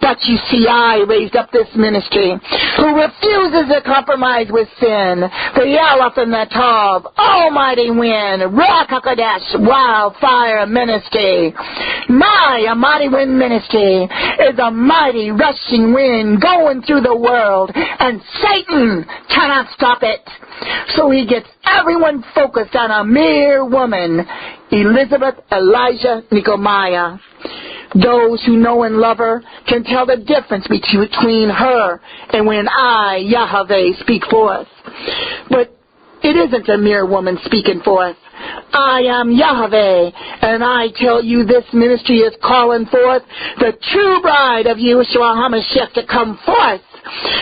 But you see, I raised up this ministry who refuses to compromise with sin. The Aleph and the Tav, Almighty Wind, Ruach HaKodesh, Wildfire Ministry. My Almighty Wind Ministry is a mighty rushing wind going through the world, and Satan cannot stop it. So he gets everyone focused on a mere woman, Elisabeth, Elijah, Nehemiah. Those who know and love her can tell the difference between her and when I, Yahweh, speak forth. But it isn't a mere woman speaking forth. I am Yahweh, and I tell you this ministry is calling forth the true bride of Yeshua HaMashiach to come forth,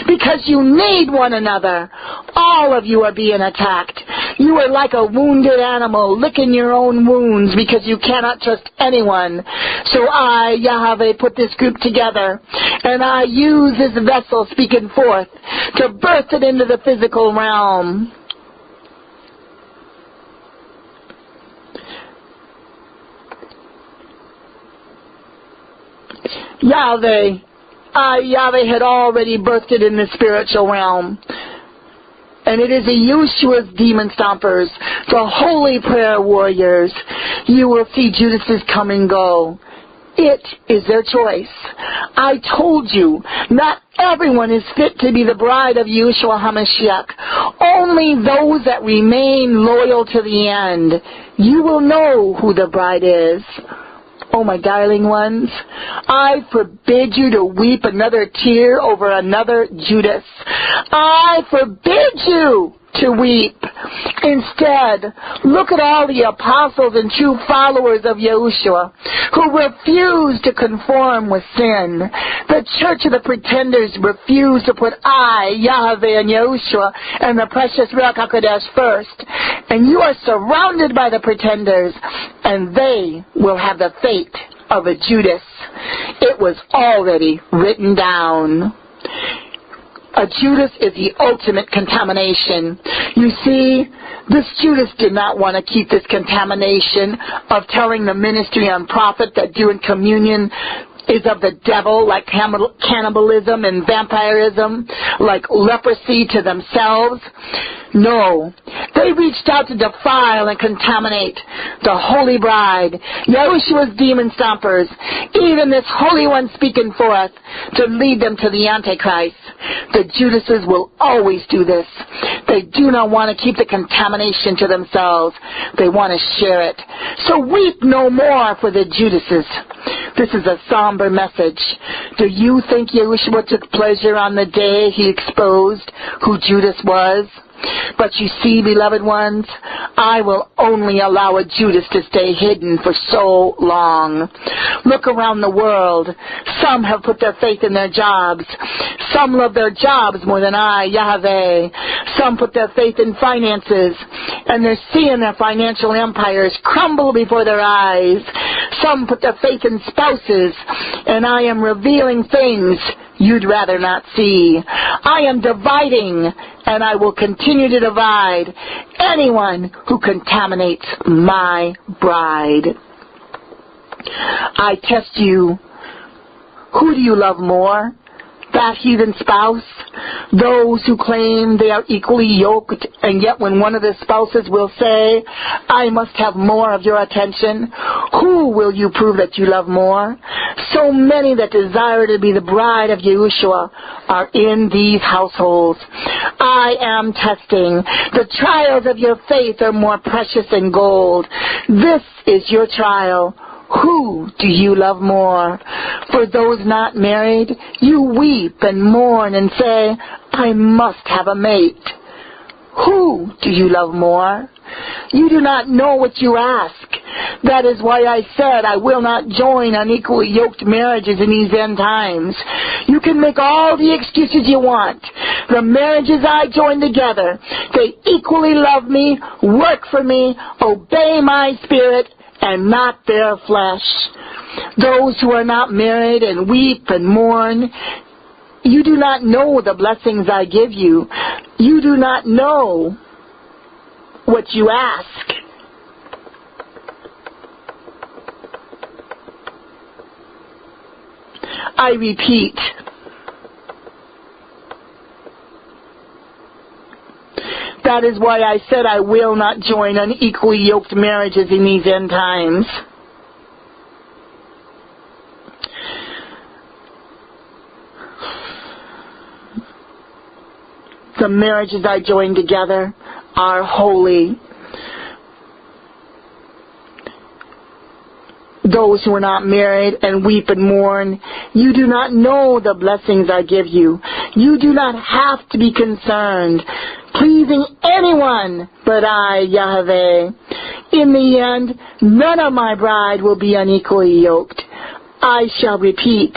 because you need one another. All of you are being attacked. You are like a wounded animal licking your own wounds because you cannot trust anyone. So I, Yahweh, put this group together, and I use this vessel speaking forth to birth it into the physical realm. Yahweh had already birthed it in the spiritual realm. And it is the Yeshua's demon stompers, the holy prayer warriors. You will see Judases come and go. It is their choice. I told you, not everyone is fit to be the bride of Yeshua HaMashiach. Only those that remain loyal to the end. You will know who the bride is. Oh, my darling ones, I forbid you to weep another tear over another Judas. I forbid you to weep. Instead, look at all the apostles and true followers of Yahushua who refuse to conform with sin. The church of the pretenders refuse to put I, Yahweh, and Yahushua and the precious Ruach HaKodesh first. And you are surrounded by the pretenders, and they will have the fate of a Judas. It was already written down. A Judas is the ultimate contamination. You see, this Judas did not want to keep this contamination of telling the ministry and prophet that doing communion is of the devil, like cannibalism and vampirism, like leprosy to themselves. No, they reached out to defile and contaminate the holy bride, Yahushua's demon stompers, even this holy one speaking forth to lead them to the Antichrist. The Judases will always do this. They do not want to keep the contamination to themselves. They want to share it. So weep no more for the Judases. This is a somber message. Do you think Yahushua took pleasure on the day he exposed who Judas was? But you see, beloved ones, I will only allow a Judas to stay hidden for so long. Look around the world. Some have put their faith in their jobs. Some love their jobs more than I, Yahweh. Some put their faith in finances, and they're seeing their financial empires crumble before their eyes. Some put their faith in spouses, and I am revealing things you'd rather not see. I am dividing, and I will continue to divide anyone who contaminates my bride. I test you. Who do you love more? That heathen spouse? Those who claim they are equally yoked, and yet when one of the spouses will say, I must have more of your attention, who will you prove that you love more? So many that desire to be the bride of Yahushua are in these households. I am testing. The trials of your faith are more precious than gold. This is your trial. Who do you love more? For those not married, you weep and mourn and say, I must have a mate. Who do you love more? You do not know what you ask. That is why I said I will not join unequally yoked marriages in these end times. You can make all the excuses you want. The marriages I join together, they equally love me, work for me, obey my spirit, and not their flesh. Those who are not married and weep and mourn, you do not know the blessings I give you. You do not know what you ask. I repeat, that is why I said I will not join unequally yoked marriages in these end times. The marriages I join together are holy. Those who are not married and weep and mourn, you do not know the blessings I give you. You do not have to be concerned pleasing anyone but I, Yahweh. In the end, none of my bride will be unequally yoked. I shall repeat,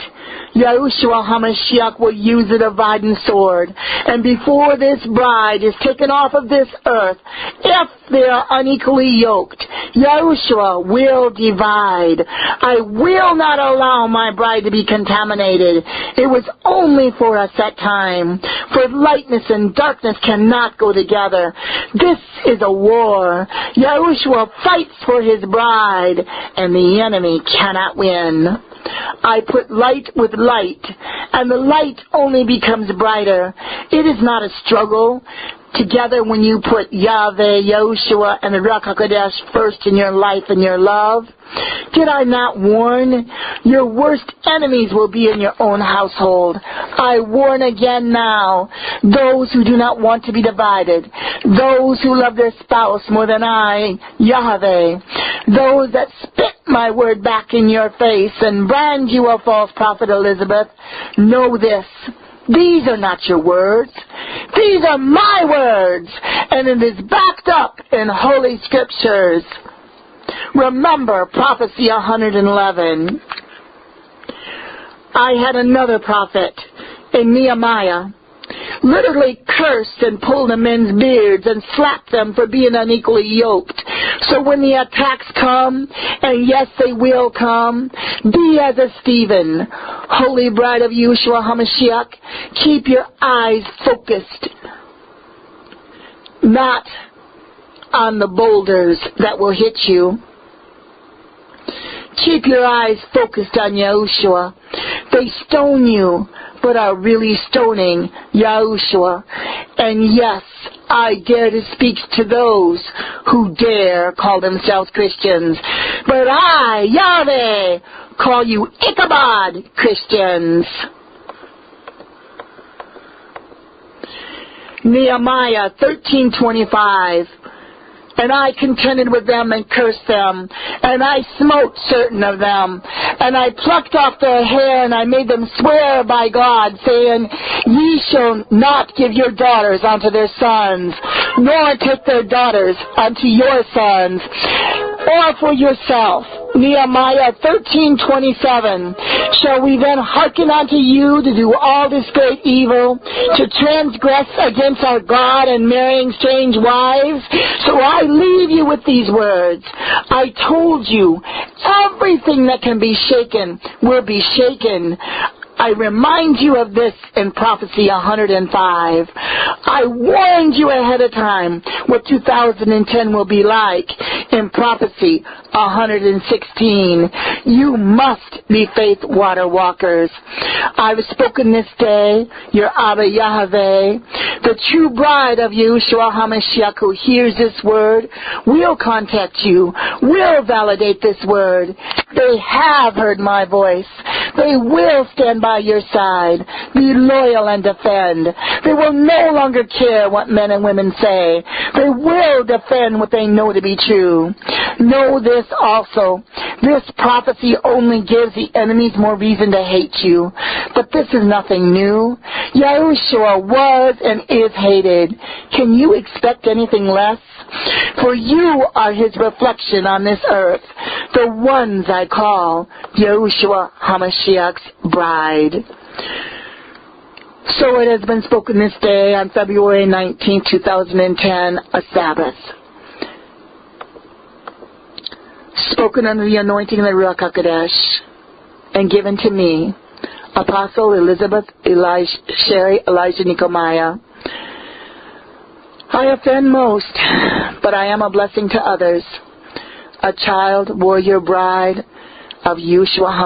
Yahushua HaMashiach will use a dividing sword, and before this bride is taken off of this earth, if they are unequally yoked, Yahushua will divide. I will not allow my bride to be contaminated. It was only for a set time, for lightness and darkness cannot go together. This is a war. Yahushua fights for his bride, and the enemy cannot win. I put light with light, and the light only becomes brighter. It is not a struggle. Together, when you put Yahweh, Yahushua, and the Ruach HaKodesh first in your life and your love, did I not warn? Your worst enemies will be in your own household. I warn again now, those who do not want to be divided, those who love their spouse more than I, Yahweh, those that spit my word back in your face and brand you a false prophet, Elisabeth, know this. These are not your words. These are my words, and it is backed up in Holy Scriptures. Remember Prophecy 111. I had another prophet in Nehemiah literally cursed and pulled the men's beards and slapped them for being unequally yoked. So when the attacks come, and yes, they will come, be as a Stephen. Holy bride of Yeshua HaMashiach, keep your eyes focused, not on the boulders that will hit you. Keep your eyes focused on Yahushua. They stone you, but are really stoning Yahushua. And yes, I dare to speak to those who dare call themselves Christians. But I, Yahweh, call you Ichabod Christians. Nehemiah 13:25. And I contended with them and cursed them, and I smote certain of them, and I plucked off their hair, and I made them swear by God, saying, Ye shall not give your daughters unto their sons, nor take their daughters unto your sons, or for yourself. Nehemiah 13:27. Shall we then hearken unto you to do all this great evil, to transgress against our God and marrying strange wives? So I leave you with these words. I told you, everything that can be shaken will be shaken. I remind you of this in Prophecy 105. I warned you ahead of time what 2010 will be like in Prophecy 116. You must be faith water walkers. I've spoken this day, your Abba Yahweh, the true bride of Yeshua HaMashiach who hears this word, will contact you, will validate this word. They have heard my voice. They will stand by your side, be loyal and defend. They will no longer care what men and women say. They will defend what they know to be true. Know this also. This prophecy only gives the enemies more reason to hate you. But this is nothing new. Yahushua was and is hated. Can you expect anything less? For you are his reflection on this earth, the ones I call Yahushua HaMashiach's bride. So it has been spoken this day on February 19, 2010, a Sabbath. Spoken under the anointing of the Ruach HaKodesh and given to me, Apostle Elisabeth Elijah Nehemiah. I offend most, but I am a blessing to others. A child, warrior, bride of Yeshua HaMashiach.